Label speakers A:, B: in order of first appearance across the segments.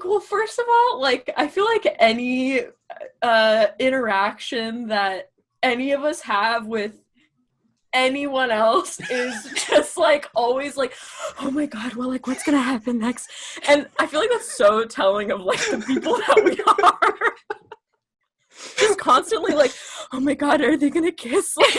A: Well, first of all, like, I feel like any interaction that any of us have with anyone else is just like always like, oh my god, well, like, what's gonna happen next? And I feel like that's so telling of like the people that we are. Just constantly like, oh my god, are they gonna kiss? Like,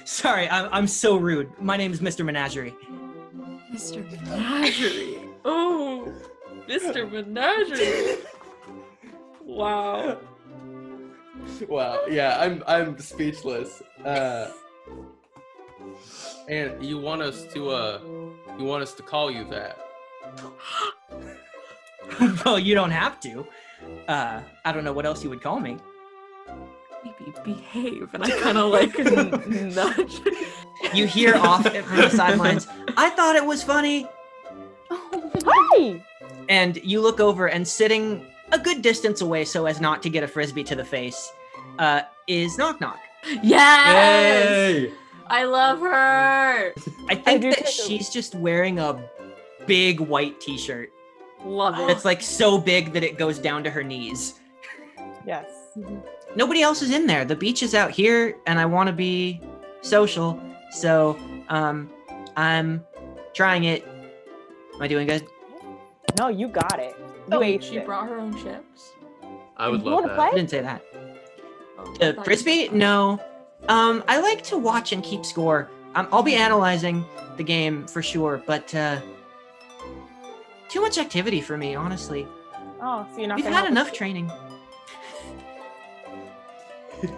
B: Sorry, I'm so rude. My name is Mr. Menagerie.
A: Mr. Menagerie. Oh, Mr. Menagerie. Wow.
C: Wow. Yeah, I'm speechless.
D: And you want us to call you that?
B: Well, you don't have to. I don't know what else you would call me.
A: Maybe behave, and I kind of like nudge.
B: You hear off from the sidelines, I thought it was funny.
E: Hi!
B: And you look over, and sitting a good distance away so as not to get a frisbee to the face, is Knock Knock.
A: Yes!
C: Hey!
A: I love her!
B: I think that she's just wearing a big white t-shirt.
A: Love it.
B: It's like so big that it goes down to her knees.
E: Yes.
B: Nobody else is in there. The beach is out here, and I want to be social, so I'm trying it. Am I doing good?
E: No, you got it. You
A: Oh,
E: aced
A: she
E: it.
A: brought her own chips?
D: I would
E: You
D: love
E: wanna
D: that.
E: play?
B: I didn't say that.
A: Oh, I thought
B: Frisbee? No. I like to watch and keep score. I'll be analyzing the game for sure, but too much activity for me, honestly.
E: Oh, so you're not
B: We've
E: gonna
B: had
E: help
B: enough
E: us?
B: training.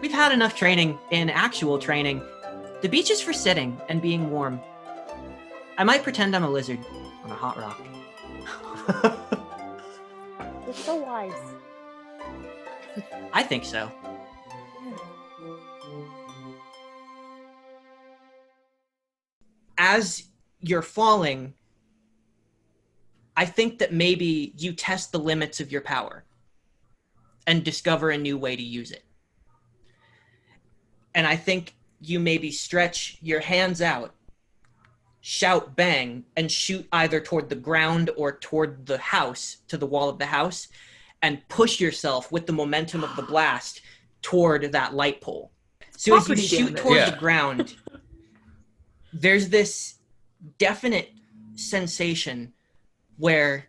B: We've had enough training in actual training. The beach is for sitting and being warm. I might pretend I'm a lizard on a hot rock.
E: You're so wise.
B: I think so. As you're falling, I think that maybe you test the limits of your power and discover a new way to use it. And I think you maybe stretch your hands out, shout bang, and shoot either toward the ground or toward the house, to the wall of the house, and push yourself with the momentum of the blast toward that light pole. So as you
A: Property
B: shoot
A: damage.
B: toward
D: Yeah.
B: the ground, there's this definite sensation where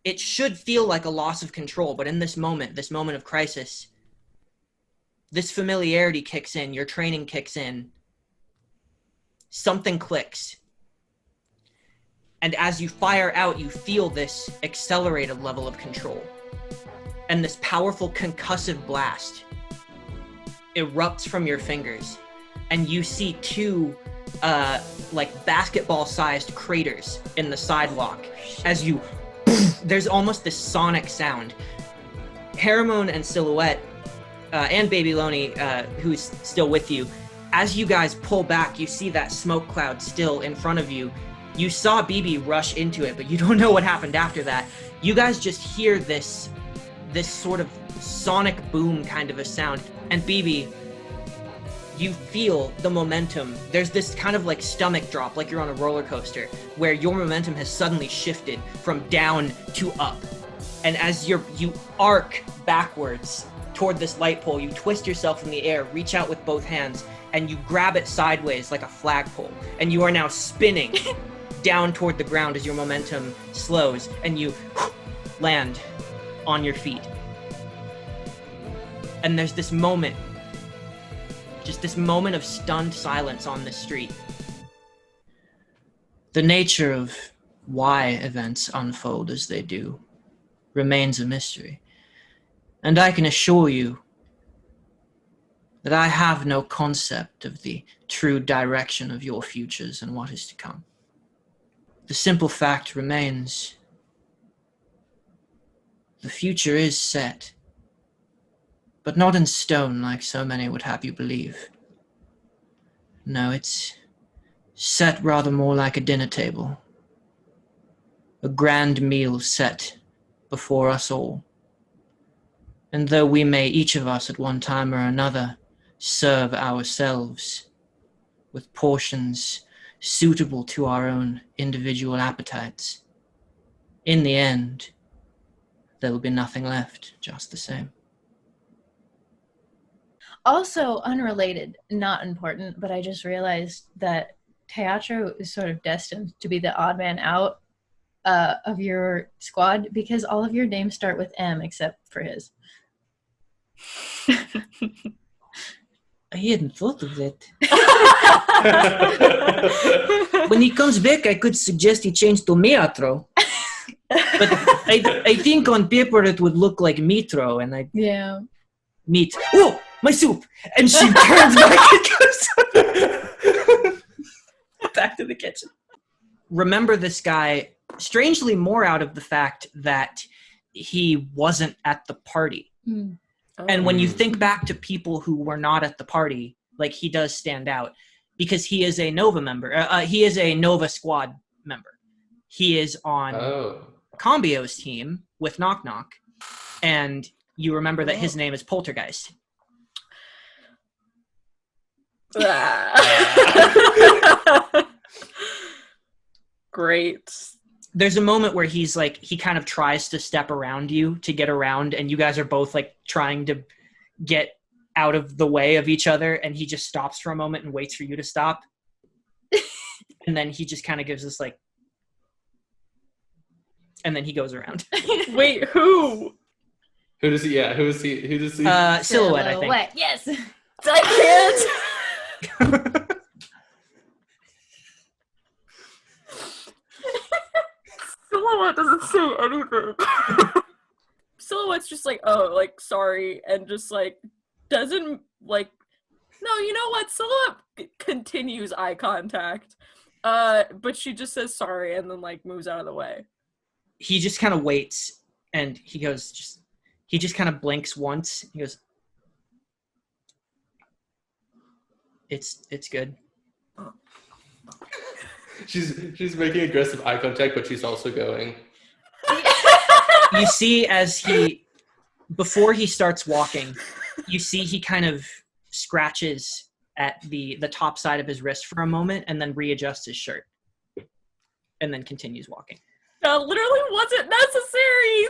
B: it should feel like a loss of control, but in this moment of crisis, this familiarity kicks in, your training kicks in, something clicks. And as you fire out, you feel this accelerated level of control. And this powerful concussive blast erupts from your fingers. And you see two, like basketball-sized craters in the sidewalk. As you, there's almost this sonic sound. Haramone and Silhouette, and Baby Loney, who's still with you, as you guys pull back, you see that smoke cloud still in front of you. You saw BB rush into it, but you don't know what happened after that. You guys just hear this sort of sonic boom kind of a sound. And BB, you feel the momentum. There's this kind of like stomach drop, like you're on a roller coaster, where your momentum has suddenly shifted from down to up. And as you arc backwards toward this light pole, you twist yourself in the air, reach out with both hands, and you grab it sideways like a flagpole. And you are now spinning down toward the ground as your momentum slows, and you land on your feet. And there's this moment, just this moment of stunned silence on the street. The nature of why events unfold as they do remains a mystery. And I can assure you that I have no concept of the true direction of your futures and what is to come. The simple fact remains, the future is set, but not in stone like so many would have you believe. No, it's set rather more like a dinner table, a grand meal set before us all. And though we may each of us at one time or another serve ourselves with portions suitable to our own individual appetites, in the end, there will be nothing left, just the same.
F: Also, unrelated, not important, but I just realized that Teatro is sort of destined to be the odd man out of your squad because all of your names start with M except for his.
B: I hadn't thought of that. When he comes back, I could suggest he change to Meatro. But I think on paper it would look like Mitro, and I
F: Yeah.
B: meat. Oh, my soup! And she turns back and goes back to the kitchen. Remember this guy, strangely more out of the fact that he wasn't at the party.
F: Mm.
B: And when you think back to people who were not at the party, like, he does stand out because he is a Nova member. He is a Nova squad member. He is on Combio's team with Knock Knock, and you remember that his name is Poltergeist.
A: Great.
B: There's a moment where he's like, he kind of tries to step around you to get around, and you guys are both like trying to get out of the way of each other, and he just stops for a moment and waits for you to stop. And then he just kind of gives this like, and then he goes around.
A: Wait, who?
C: Who does he? Yeah, who is he? Who does he?
B: Silhouette, I think.
F: Yes.
A: I can't. Silhouette doesn't say anything. Silhouette's just like, oh, like, sorry, and just like doesn't like. No, you know what? Silhouette continues eye contact, but she just says sorry and then like moves out of the way.
B: He just kind of waits, and he goes, he just kind of blinks once. He goes, it's good.
C: She's making aggressive eye contact, but she's also going.
B: You see, before he starts walking, you see he kind of scratches at the top side of his wrist for a moment and then readjusts his shirt and then continues walking.
A: That literally wasn't necessary.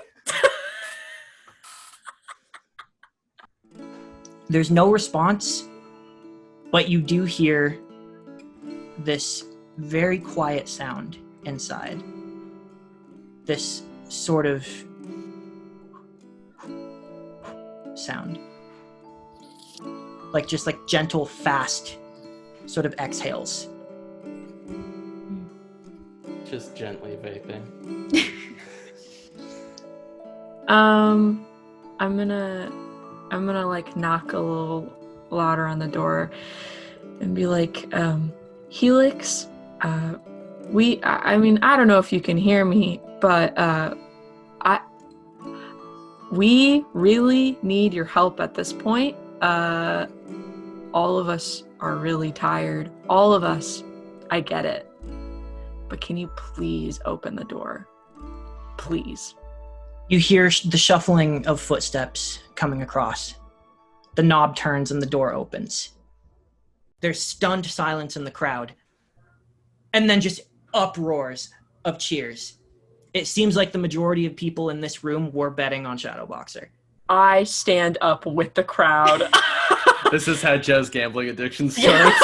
B: There's no response, but you do hear this very quiet sound inside. This sort of sound. Like just like gentle, fast sort of exhales.
C: Just gently vaping.
A: I'm gonna like knock a little louder on the door and be like, Helix, I mean, I don't know if you can hear me, but we really need your help at this point. All of us are really tired. All of us. I get it. But can you please open the door? Please.
B: You hear the shuffling of footsteps coming across. The knob turns and the door opens. There's stunned silence in the crowd. And then just uproars of cheers. It seems like the majority of people in this room were betting on Shadowboxer.
A: I stand up with the crowd.
C: This is how Joe's gambling addiction starts.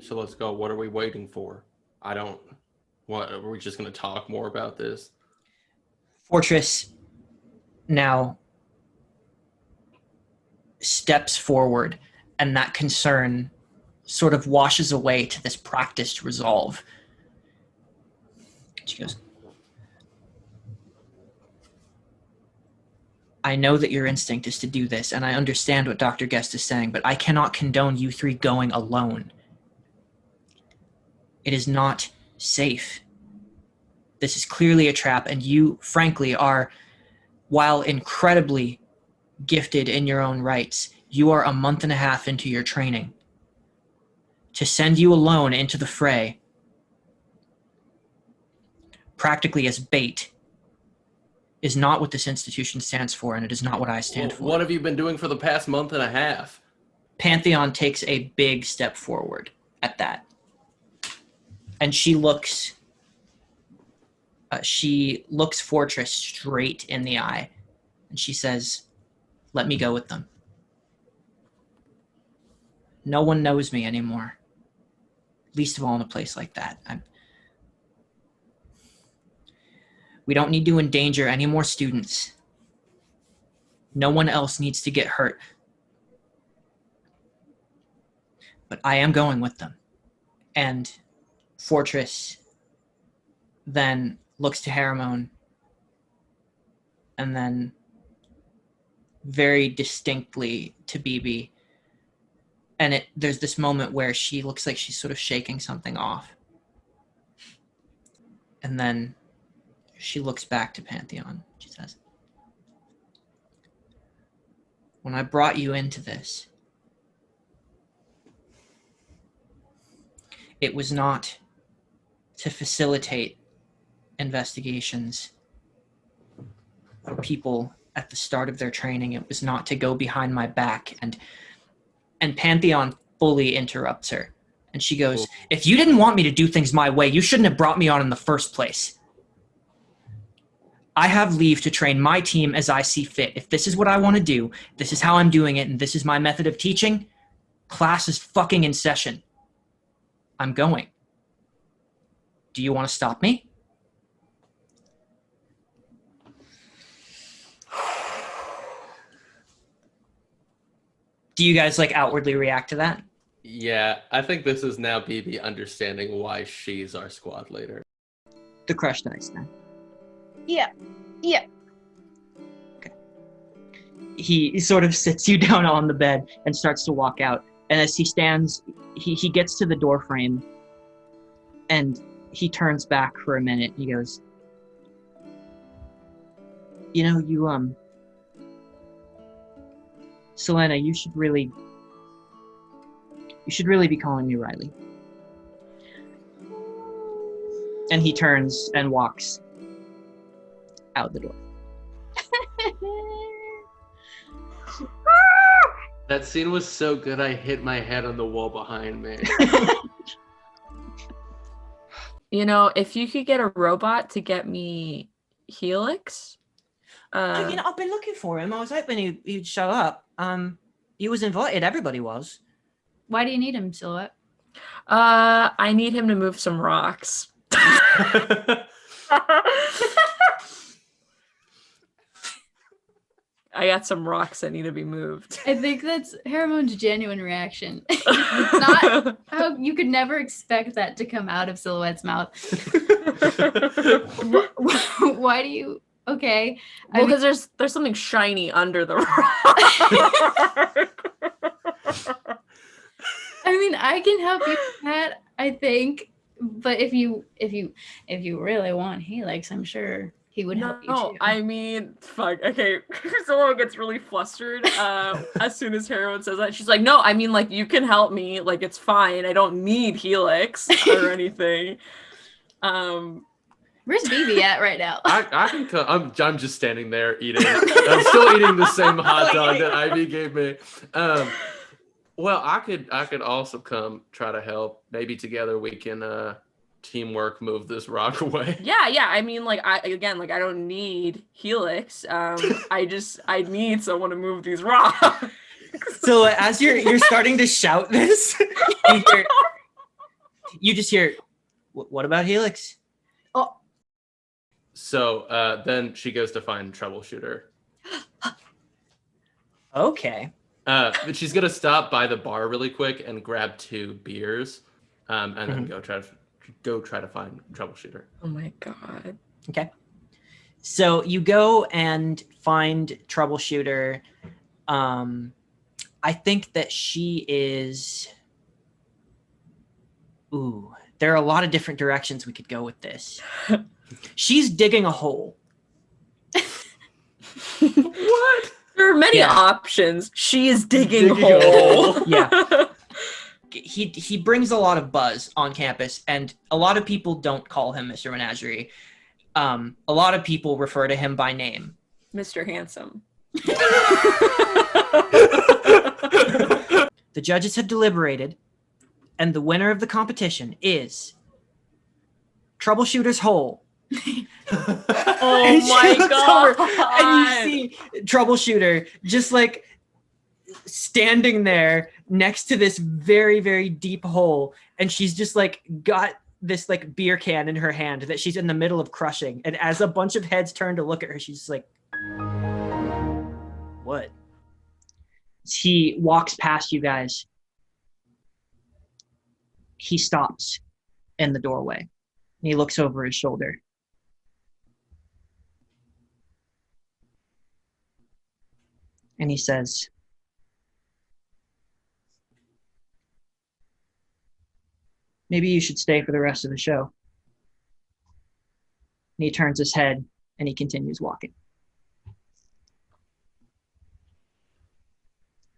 D: So let's go. What are we waiting for? What are we just going to talk more about this?
B: Fortress now steps forward, and that concern sort of washes away to this practiced resolve. She goes, I know that your instinct is to do this, and I understand what Dr. Guest is saying, but I cannot condone you three going alone. It is not safe. This is clearly a trap, and you, frankly, are, while incredibly gifted in your own rights, you are a month and a half into your training. To send you alone into the fray, practically as bait, is not what this institution stands for, and it is not what I stand for.
D: What have you been doing for the past month and a half?
B: Pantheon takes a big step forward at that. And she looks Fortress straight in the eye, and she says, "Let me go with them. No one knows me anymore, least of all in a place like that. We don't need to endanger any more students. No one else needs to get hurt. But I am going with them." And Fortress then looks to Haramone and then very distinctly to BB. And there's this moment where she looks like she's sort of shaking something off. And then she looks back to Pantheon. She says, "When I brought you into this, it was not to facilitate investigations for people at the start of their training. It was not to go behind my back." And Pantheon fully interrupts her. And she goes, "If you didn't want me to do things my way, you shouldn't have brought me on in the first place. I have leave to train my team as I see fit. If this is what I want to do, this is how I'm doing it, and this is my method of teaching, class is fucking in session. I'm going. Do you want to stop me?" Do you guys outwardly react to that?
D: Yeah, I think this is now BB understanding why she's our squad leader.
B: The crush dice then.
F: Yeah.
B: Okay. He sort of sits you down on the bed and starts to walk out. And as he stands, he gets to the door frame and he turns back for a minute. He goes, Selena, you should really be calling me Riley." And he turns and walks out the door.
D: That scene was so good, I hit my head on the wall behind me.
A: If you could get a robot to get me Helix.
B: I've been looking for him. I was hoping he'd show up. He was invited. Everybody was.
F: Why do you need him, Silhouette?
A: I need him to move some rocks. I got some rocks that need to be moved.
F: I think that's Haramone's genuine reaction. It's not how you could never expect that to come out of Silhouette's mouth. Why do you? Okay.
A: Well, because there's something shiny under the rock.
F: I mean, I can help you with that, I think. But if you really want Helix, I'm sure he would help you too.
A: I mean, fuck. Okay, Zillow gets really flustered as soon as Heroin says that. She's like, "No, I mean, you can help me. It's fine. I don't need Helix or anything."
F: Where's BB at right now?
D: I can come. I'm just standing there eating. I'm still eating the same hot dog that Ivy gave me. Well, I could also come try to help. Maybe together we can teamwork move this rock away.
A: Yeah. I mean, I don't need Helix. I need someone to move these rocks.
B: So as you're starting to shout this, you just hear, "What about Helix?"
F: Oh.
D: So then she goes to find Troubleshooter.
B: Okay.
D: But she's gonna stop by the bar really quick and grab 2 beers, and then go try to find Troubleshooter.
A: Oh my god.
B: Okay. So you go and find Troubleshooter. I think that she is. Ooh, there are a lot of different directions we could go with this. She's digging a hole.
A: What? There are many options. She is digging
D: A
A: hole.
D: hole.
B: Yeah. He brings a lot of buzz on campus, and a lot of people don't call him Mr. Menagerie. A lot of people refer to him by name.
A: Mr. Handsome.
B: The judges have deliberated, and the winner of the competition is Troubleshooter's Hole.
A: Oh
B: And she
A: my
B: looks
A: god!
B: over, and you see Troubleshooter just like standing there next to this very, very deep hole, and she's just like got this like beer can in her hand that she's in the middle of crushing. And as a bunch of heads turn to look at her, she's just like, what? He walks past you guys. He stops in the doorway, and he looks over his shoulder. And he says, maybe you should stay for the rest of the show. And he turns his head and he continues walking.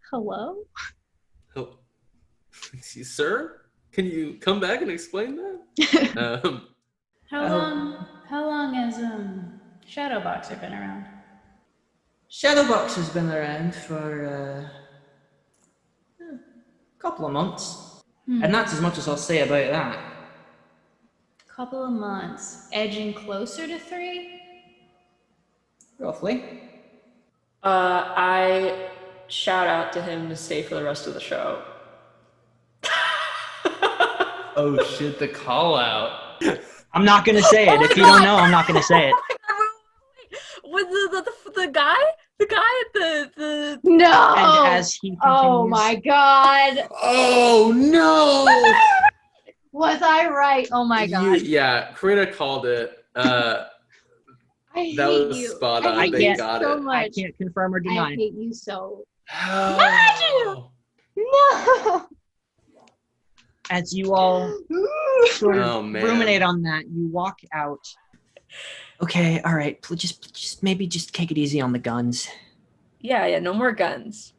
F: Hello?
C: Oh. Excuse, sir? Can you come back and explain that?
F: How long has Shadowboxer been around?
B: Shadowbox has been around for a couple of months. And that's as much as I'll say about that.
F: Couple of months. Edging closer to 3?
B: Roughly.
A: I shout out to him to stay for the rest of the show.
C: Oh shit, the call out.
B: I'm not going to say it.
A: Oh
B: If
A: my
B: you don't
A: God.
B: know, I'm not going to say it.
A: With the guy at the
F: No!
B: And as he continues,
F: Oh my god!
C: Oh no!
F: Was I right? Oh my god.
C: Yeah, Karina called it.
F: I hate
C: That was
F: you.
C: spot
F: I
C: on.
F: hate
C: They
F: you
C: got
F: so
C: it.
F: much.
B: I can't confirm or
F: I
B: deny.
F: hate you so.
C: Oh.
F: No!
B: As you all sort of
C: Oh, man.
B: ruminate on that, you walk out. Okay, all right. Just maybe just take it easy on the guns.
A: Yeah, no more guns.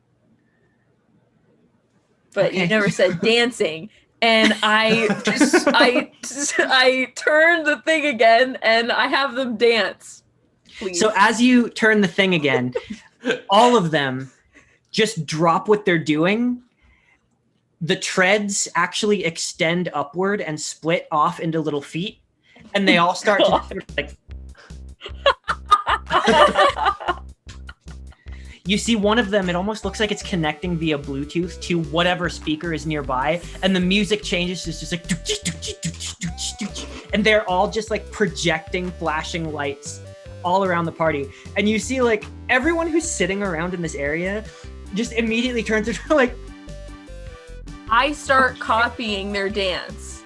A: But
B: Okay.
A: you never said dancing. And I turn the thing again and I have them dance. Please.
B: So as you turn the thing again, all of them just drop what they're doing. The treads actually extend upward and split off into little feet, and they all start to sort of like. You see one of them, it almost looks like it's connecting via Bluetooth to whatever speaker is nearby, and the music changes to just like, and they're all just like projecting flashing lights all around the party. And you see like everyone who's sitting around in this area just immediately turns to like,
A: I start copying their dance.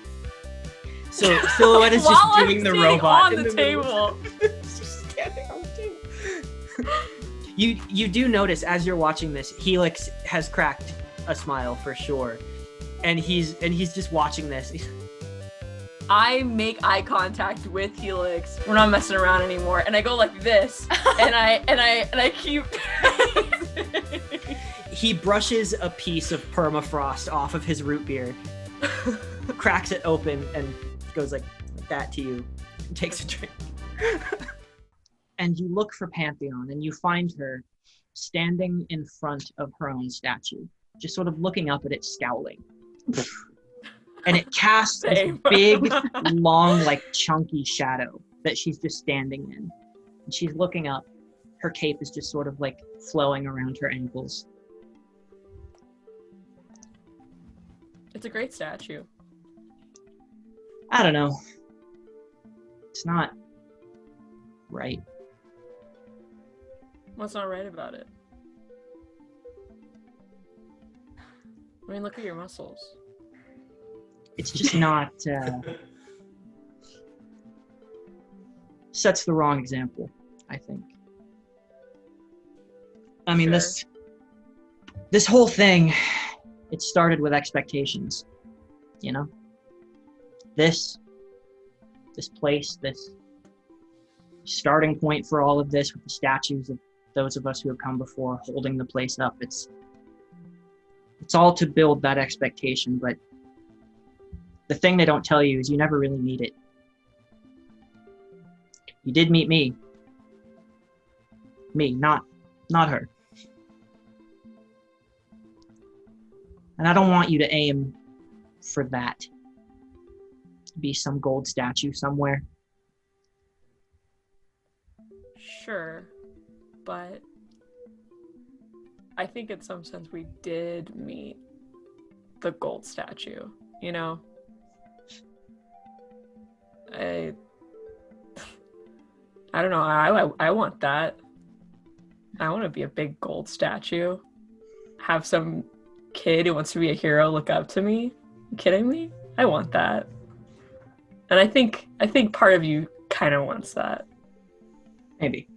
B: so Silhouette is just
A: While I'm
B: doing the
A: sitting
B: robot
A: on
B: in
A: the
B: middle.
A: table.
B: Just standing on the table. You do notice as you're watching this, Helix has cracked a smile for sure, and he's just watching this.
A: I make eye contact with Helix. We're not messing around anymore. And I go like this. and I keep
B: He brushes a piece of permafrost off of his root beer, cracks it open, and goes like that to you, and takes a drink. And you look for Pantheon, and you find her standing in front of her own statue, just sort of looking up at it, scowling. And it casts this
A: Same.
B: big, long, like chunky shadow that she's just standing in. And she's looking up. Her cape is just sort of like flowing around her ankles.
A: It's a great statue.
B: I don't know. It's not right.
A: What's not right about it? I mean, look at your muscles.
B: It's just not sets the wrong example, I think. I mean,
A: Sure.
B: this whole thing, it started with expectations, you know? This place, this starting point for all of this with the statues of those of us who have come before holding the place up, it's all to build that expectation, but the thing they don't tell you is you never really need it. You did meet me. Me, not her. And I don't want you to aim for that. Be some gold statue somewhere.
A: Sure, but I think in some sense we did meet the gold statue, you know? I don't know, I want that. I want to be a big gold statue. Have some kid who wants to be a hero look up to me. You kidding me? I want that. And I think part of you kind of wants that.
B: Maybe.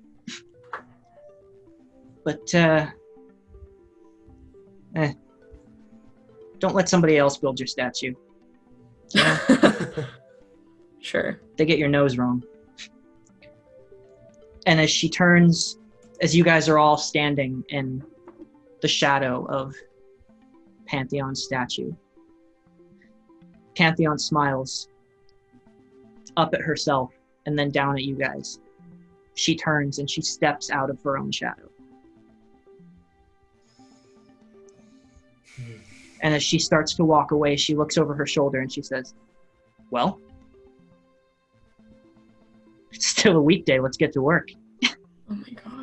B: But, don't let somebody else build your statue. You know?
A: Sure.
B: They get your nose wrong. And as she turns, as you guys are all standing in the shadow of Pantheon's statue, Pantheon smiles up at herself and then down at you guys. She turns and she steps out of her own shadow. And as she starts to walk away, she looks over her shoulder and she says, well, it's still a weekday. Let's get to work.
A: Oh my god.